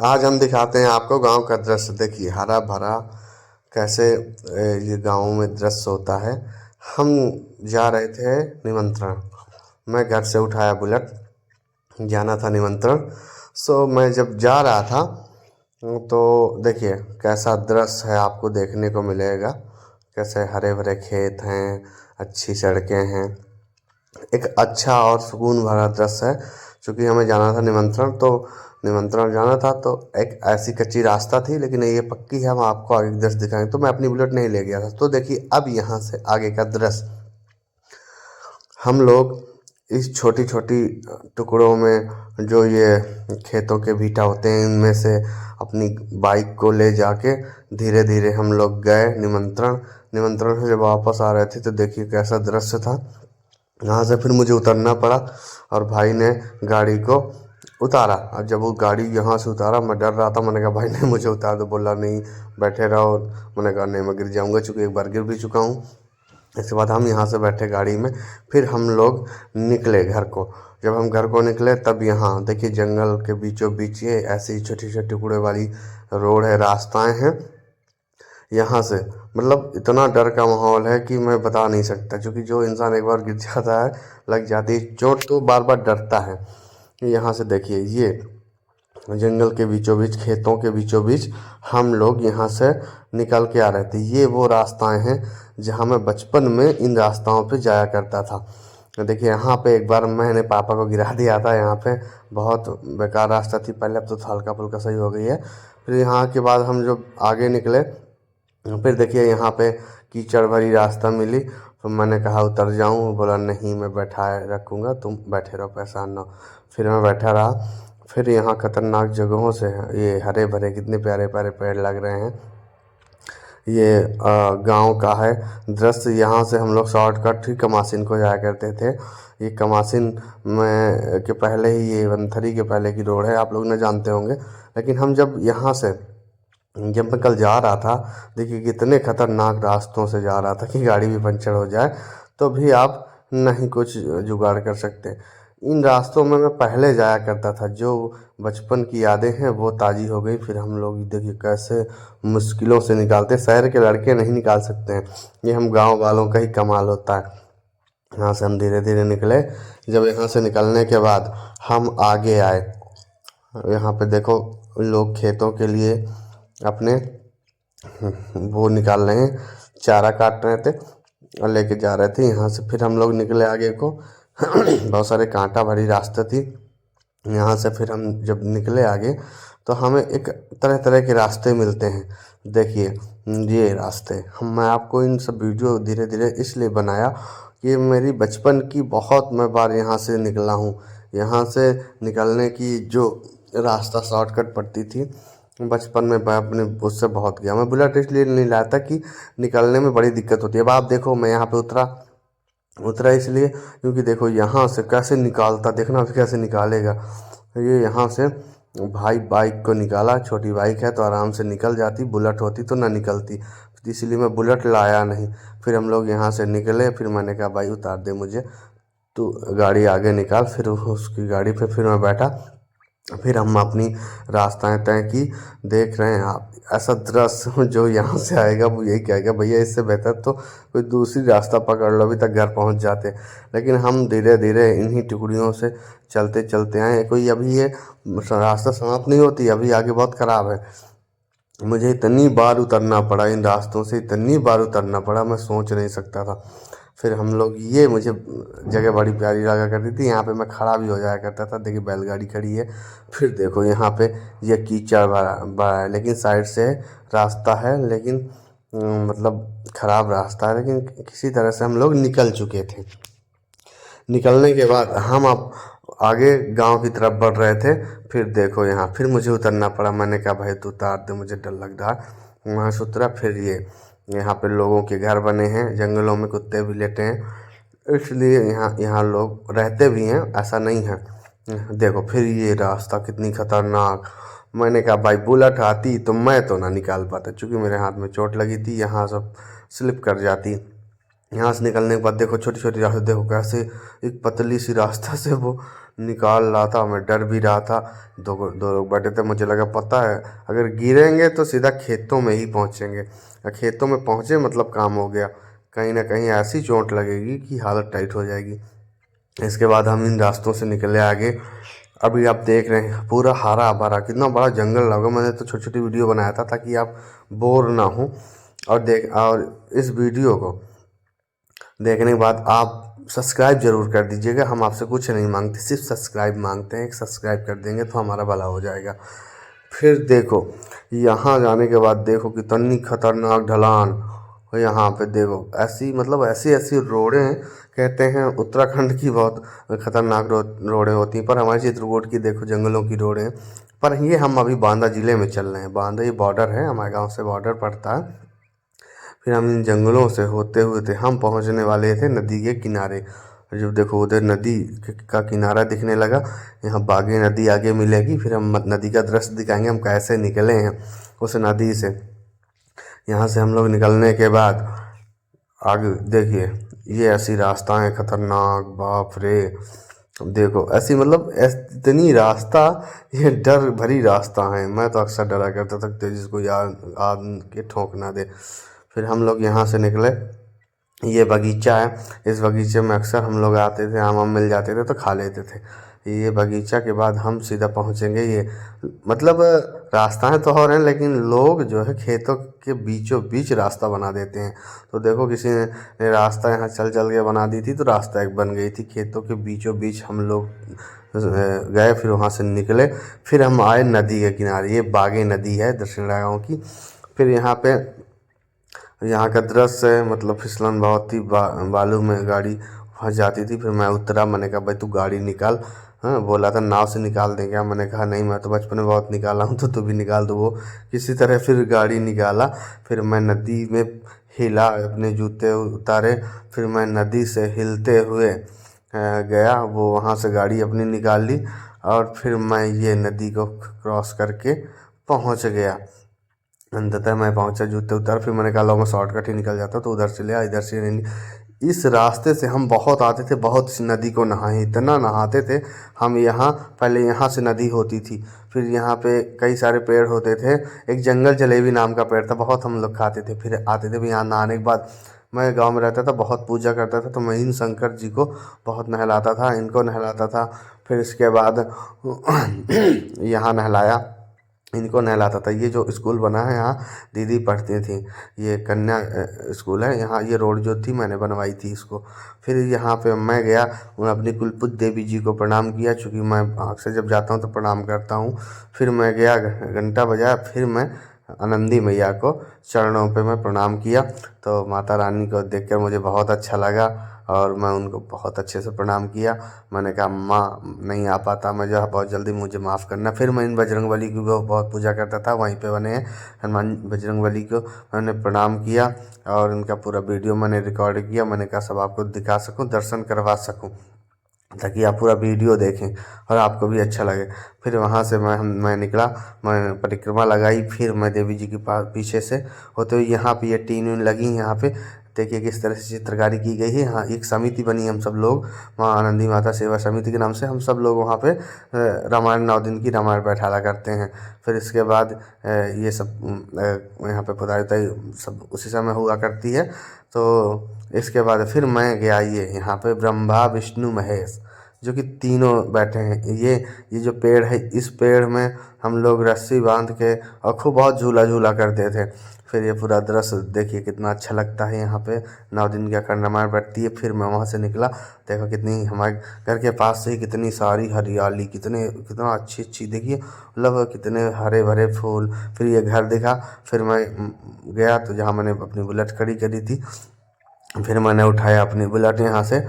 आज हम दिखाते हैं आपको गांव का दृश्य। देखिए हरा भरा कैसे ये गांव में दृश्य होता है। हम जा रहे थे निमंत्रण। मैं घर से उठाया बुलेट, जाना था निमंत्रण। मैं जब जा रहा था तो देखिए कैसा दृश्य है, आपको देखने को मिलेगा। कैसे हरे भरे खेत हैं, अच्छी सड़कें हैं, एक अच्छा और सुकून भरा दृश्य है। चूँकि हमें जाना था निमंत्रण, तो निमंत्रण जाना था तो एक ऐसी कच्ची रास्ता थी, लेकिन ये पक्की है। हम आपको आगे दृश्य दिखाएंगे। तो मैं अपनी बुलेट नहीं ले गया था। तो देखिए अब यहाँ से आगे का दृश्य। हम लोग इस छोटी छोटी टुकड़ों में, जो ये खेतों के भीटा होते हैं, इनमें से अपनी बाइक को ले जाके धीरे धीरे हम लोग गए निमंत्रण। निमंत्रण से जब वापस आ रहे थे तो देखिए कैसा दृश्य था। यहाँ से फिर मुझे उतरना पड़ा और भाई ने गाड़ी को उतारा। और जब वो गाड़ी यहाँ से उतारा, मैं डर रहा था। मैंने कहा भाई नहीं मुझे उतार दो। बोला नहीं बैठे रहो। मैंने कहा नहीं मैं गिर जाऊँगा, चूँकि एक बार गिर भी चुका हूँ। इसके बाद हम यहाँ से बैठे गाड़ी में, फिर हम लोग निकले घर को। जब हम घर को निकले तब यहाँ देखिए जंगल के बीचों बीच ये ऐसी छोटी छोटी टुकड़े वाली रोड है, रास्ताएं हैं। यहाँ से मतलब इतना डर का माहौल है कि मैं बता नहीं सकता। क्योंकि जो इंसान एक बार गिर जाता है, लग जाती है चोट, तो बार बार डरता है। यहाँ से देखिए ये जंगल के बीचों बीच, खेतों के बीचों बीच हम लोग यहाँ से निकल के आ रहे थे। ये वो रास्ताएं हैं जहाँ मैं बचपन में इन रास्ताओं पे जाया करता था। देखिए यहाँ पे एक बार मैंने पापा को गिरा दिया था। यहाँ पे बहुत बेकार रास्ता थी पहले, अब तो हल्का फुल्का सही हो गई है। फिर यहाँ के बाद हम जो आगे निकले, फिर देखिए यहाँ पे कीचड़ भरी रास्ता मिली। तो मैंने कहा उतर जाऊँ, बोला नहीं मैं बैठा रखूँगा, तुम बैठे रहो, परेशान ना हो। फिर मैं बैठा रहा। फिर यहाँ खतरनाक जगहों से ये हरे भरे कितने प्यारे प्यारे पेड़ लग रहे हैं। ये गांव का है दृश्य। यहाँ से हम लोग शॉर्टकट ही कमासिन को जाया करते थे। ये कमासिन में के पहले ही, ये वनथरी के पहले की रोड है, आप लोग न जानते होंगे। लेकिन हम जब यहाँ से, जब मैं कल जा रहा था, देखिए कितने खतरनाक रास्तों से जा रहा था कि गाड़ी भी पंचर हो जाए तो भी आप नहीं कुछ जुगाड़ कर सकते। इन रास्तों में मैं पहले जाया करता था। जो बचपन की यादें हैं वो ताज़ी हो गई। फिर हम लोग देखिए कैसे मुश्किलों से निकालते, शहर के लड़के नहीं निकाल सकते हैं, ये हम गांव वालों का ही कमाल होता है। यहाँ से हम धीरे धीरे निकले। जब यहाँ से निकलने के बाद हम आगे आए, यहाँ पे देखो लोग खेतों के लिए अपने वो निकाल रहे हैं, चारा काट रहे थे और लेके जा रहे थे। यहाँ से फिर हम लोग निकले आगे को। बहुत सारे कांटा भरी रास्ता थी। यहाँ से फिर हम जब निकले आगे तो हमें एक तरह तरह के रास्ते मिलते हैं। देखिए ये रास्ते मैं आपको इन सब वीडियो धीरे धीरे इसलिए बनाया कि मेरी बचपन की बहुत मैं बार यहाँ से निकला हूँ। यहाँ से निकलने की जो रास्ता शॉर्टकट पड़ती थी बचपन में, मैं अपने उससे बहुत गया। मैं बुलेट इसलिए नहीं लाया था कि निकलने में बड़ी दिक्कत होती है। अब आप देखो मैं यहाँ पे उतरा इसलिए क्योंकि देखो यहाँ से कैसे निकालता, देखना अभी कैसे निकालेगा। ये यहाँ से भाई बाइक को निकाला। छोटी बाइक है तो आराम से निकल जाती, बुलेट होती तो ना निकलती, इसलिए मैं बुलेट लाया नहीं। फिर हम लोग यहाँ से निकले। फिर मैंने कहा भाई उतार दे मुझे, तो गाड़ी आगे निकाल। फिर उसकी गाड़ी पे फिर मैं बैठा। फिर हम अपनी रास्ताएं तय की। देख रहे हैं आप ऐसा दृश्य, जो यहाँ से आएगा वो यही कहेगा भैया इससे बेहतर तो कोई दूसरी रास्ता पकड़ लो, अभी तक घर पहुँच जाते। लेकिन हम धीरे धीरे इन्हीं टुकड़ियों से चलते चलते आए। कोई अभी ये रास्ता समाप्त नहीं होती, अभी आगे बहुत ख़राब है। मुझे इतनी बार उतरना पड़ा इन रास्तों से, इतनी बार उतरना पड़ा, मैं सोच नहीं सकता था। फिर हम लोग, ये मुझे जगह बड़ी प्यारी लगा करती थी। यहाँ पे मैं खड़ा भी हो जाया करता था। देखिए बैलगाड़ी खड़ी है। फिर देखो यहाँ पे ये कीचड़ भरा है, लेकिन साइड से रास्ता है, लेकिन मतलब ख़राब रास्ता है, लेकिन किसी तरह से हम लोग निकल चुके थे। निकलने के बाद हम अब आगे गांव की तरफ बढ़ रहे थे। फिर देखो यहाँ फिर मुझे उतरना पड़ा। मैंने कहा भाई तू उतार दे, मुझे डर लग रहा है। वहाँ से उतरा। फिर ये यहाँ पे लोगों के घर बने हैं, जंगलों में कुत्ते भी लेटे हैं, इसलिए यहाँ यहाँ लोग रहते भी हैं, ऐसा नहीं है। देखो फिर ये रास्ता कितनी खतरनाक। मैंने कहा भाई बुलेट आती तो मैं तो ना निकाल पाता, क्योंकि मेरे हाथ में चोट लगी थी, यहाँ सब स्लिप कर जाती। यहाँ से निकलने के बाद देखो छोटी छोटी रास्ते, देखो कैसे एक पतली सी रास्ता से वो निकाल रहा था, मैं डर भी रहा था। दो दो लोग बैठे थे, मुझे लगा पता है अगर गिरेंगे तो सीधा खेतों में ही पहुंचेंगे, और खेतों में पहुंचे मतलब काम हो गया, कहीं ना कहीं ऐसी चोट लगेगी कि हालत टाइट हो जाएगी। इसके बाद हम इन रास्तों से निकले आगे। अभी आप देख रहे हैं पूरा हरा भरा, कितना बड़ा जंगल लगा। मैंने तो छोटी छोटी वीडियो बनाया था ताकि आप बोर ना हो। और इस वीडियो को देखने के बाद आप सब्सक्राइब जरूर कर दीजिएगा। हम आपसे कुछ नहीं मांगते, सिर्फ सब्सक्राइब मांगते हैं। एक सब्सक्राइब कर देंगे तो हमारा भला हो जाएगा। फिर देखो यहाँ जाने के बाद देखो कितनी खतरनाक ढलान। और यहाँ पे देखो ऐसी मतलब ऐसी ऐसी रोडें, कहते हैं उत्तराखंड की बहुत खतरनाक रोडें होती हैं, पर हमारी चित्रकूट की देखो जंगलों की रोडें। पर ये हम अभी बांदा ज़िले में चल रहे हैं। बांदा ये बॉर्डर है, हमारे गांव से बॉर्डर पड़ता है। फिर हम इन जंगलों से होते हुए थे हम पहुंचने वाले थे नदी के किनारे। और जब देखो उधर नदी का किनारा दिखने लगा, यहाँ बागे नदी आगे मिलेगी। फिर हम नदी का दृश्य दिखाएंगे हम कैसे निकले हैं उस नदी से। यहाँ से हम लोग निकलने के बाद आगे देखिए ये ऐसी रास्ता है खतरनाक, बाप रे। देखो ऐसी मतलब इतनी रास्ता, ये डर भरी रास्ता है। मैं तो अक्सर डरा करता था कि जिसको यार के ठोक ना दे। फिर हम लोग यहाँ से निकले। ये बगीचा है, इस बगीचे में अक्सर हम लोग आते थे, आम मिल जाते थे तो खा लेते थे। ये बगीचा के बाद हम सीधा पहुँचेंगे ये मतलब रास्ताएं तो और हैं, लेकिन लोग जो है खेतों के बीचों बीच रास्ता बना देते हैं। तो देखो किसी ने रास्ता यहाँ चल चल के बना दी थी, तो रास्ता एक बन गई थी खेतों के बीचों बीच। हम लोग गए, फिर वहाँ से निकले। फिर हम आए नदी के किनारे, ये बागे नदी है दक्षिणा गाँव की। फिर यहाँ का दृश्य है मतलब फिसलन बहुत थी, बालू में गाड़ी फंस जाती थी। फिर मैं उतरा, मैंने कहा भाई तू गाड़ी निकाल। हाँ बोला था नाव से निकाल दें क्या, मैंने कहा नहीं मैं तो बचपन में बहुत निकाला हूँ, तो तू भी निकाल दो। वो किसी तरह फिर गाड़ी निकाला। फिर मैं नदी में हिला, अपने जूते उतारे। फिर मैं नदी से हिलते हुए गया, वो वहाँ से गाड़ी अपनी निकाल ली। और फिर मैं ये नदी को क्रॉस करके पहुँच गया। अंततः मैं पहुंचा, जूते उतार। फिर मैंने कहा लो मैं शॉर्टकट ही निकल जाता, तो उधर से लिया, इधर से नहीं। इस रास्ते से हम बहुत आते थे, बहुत इस नदी को नहाए, इतना नहाते थे हम। यहाँ पहले यहाँ से नदी होती थी, फिर यहाँ पे कई सारे पेड़ होते थे। एक जंगल जलेबी नाम का पेड़ था, बहुत हम लोग खाते थे। फिर आते थे, फिर यहाँ नहाने के बाद मैं गांव में रहता था, बहुत पूजा करता था, तो मैं इन शंकर जी को बहुत नहलाता था, इनको नहलाता था। फिर इसके बाद यहाँ नहलाया, इनको नहलाता था। ये जो स्कूल बना है यहाँ दीदी पढ़ती थी, ये कन्या स्कूल है यहाँ। ये रोड जो थी मैंने बनवाई थी इसको। फिर यहाँ पे मैं गया, मैं अपनी कुलपुत देवी जी को प्रणाम किया, चूँकि मैं अक्सर जब जाता हूँ तो प्रणाम करता हूँ। फिर मैं गया, घंटा बजाया, फिर मैं आनंदी मैया को चरणों पे मैं प्रणाम किया। तो माता रानी को देखकर मुझे बहुत अच्छा लगा और मैं उनको बहुत अच्छे से प्रणाम किया। मैंने कहा माँ नहीं आ पाता मैं, जो है बहुत जल्दी मुझे माफ़ करना। फिर मैं इन बजरंगबली की बहुत पूजा करता था, वहीं पे बने हैं हनुमान बजरंगबली को मैंने प्रणाम किया और उनका पूरा वीडियो मैंने रिकॉर्ड किया। मैंने कहा सब आपको दिखा सकूँ, दर्शन करवा सकूँ, ताकि आप पूरा वीडियो देखें और आपको भी अच्छा लगे। फिर वहाँ से मैं निकला, मैं परिक्रमा लगाई। फिर मैं देवी जी के पास पीछे से होते हुए यहाँ पे ये टीन वीन लगी, यहाँ पे देखिए किस तरह से चित्रकारी की गई है। हाँ एक समिति बनी, हम सब लोग वहाँ आनंदी माता सेवा समिति के नाम से हम सब लोग वहाँ पे रामायण 9 दिन की रामायण बैठाला करते हैं। फिर इसके बाद ये सब यहाँ पे खुदाई उदाई सब उसी समय हुआ करती है। तो इसके बाद फिर मैं गया यहाँ पे ब्रह्मा विष्णु महेश, जो कि तीनों बैठे हैं। ये जो पेड़ है, इस पेड़ में हम लोग रस्सी बांध के और खूब बहुत झूला झूला करते थे। फिर ये पूरा दृश्य देखिए कितना अच्छा लगता है। यहाँ पे 9 दिन की अखंड रामायण बैठती है। फिर मैं वहाँ से निकला, देखो कितनी हमारे घर के पास से ही कितनी सारी हरियाली, कितना अच्छी देखिए मतलब कितने हरे भरे फूल। फिर ये घर दिखा, फिर मैं गया तो जहाँ मैंने अपनी बुलेट खड़ी करी थी, फिर मैंने उठाया अपनी बुलेट यहाँ से